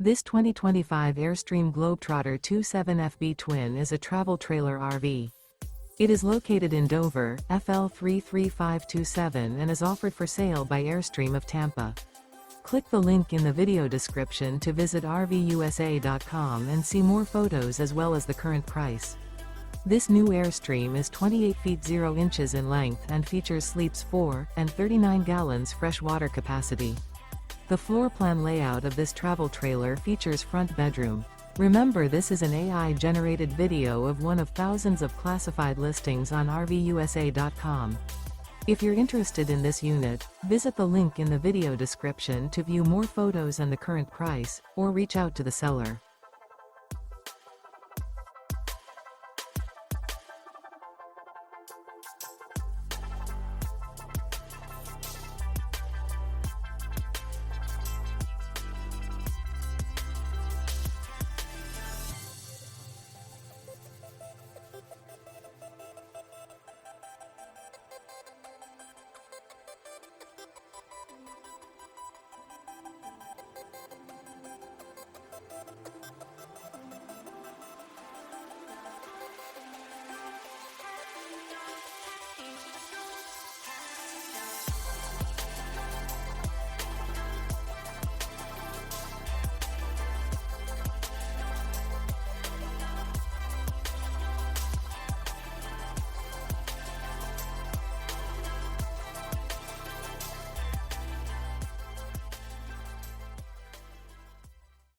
This 2025 Airstream Globetrotter 27FB twin is a travel trailer RV. It is located in Dover, FL 33527 and is offered for sale by Airstream of Tampa. Click the link in the video description to visit RVUSA.com and see more photos as well as the current price. This new Airstream is 28 feet 0 inches in length and features sleeps 4 and 39 gallons fresh water capacity. The floor plan layout of this travel trailer features front bedroom. Remember, this is an AI-generated video of one of thousands of classified listings on RVUSA.com. If you're interested in this unit, visit the link in the video description to view more photos and the current price, or reach out to the seller.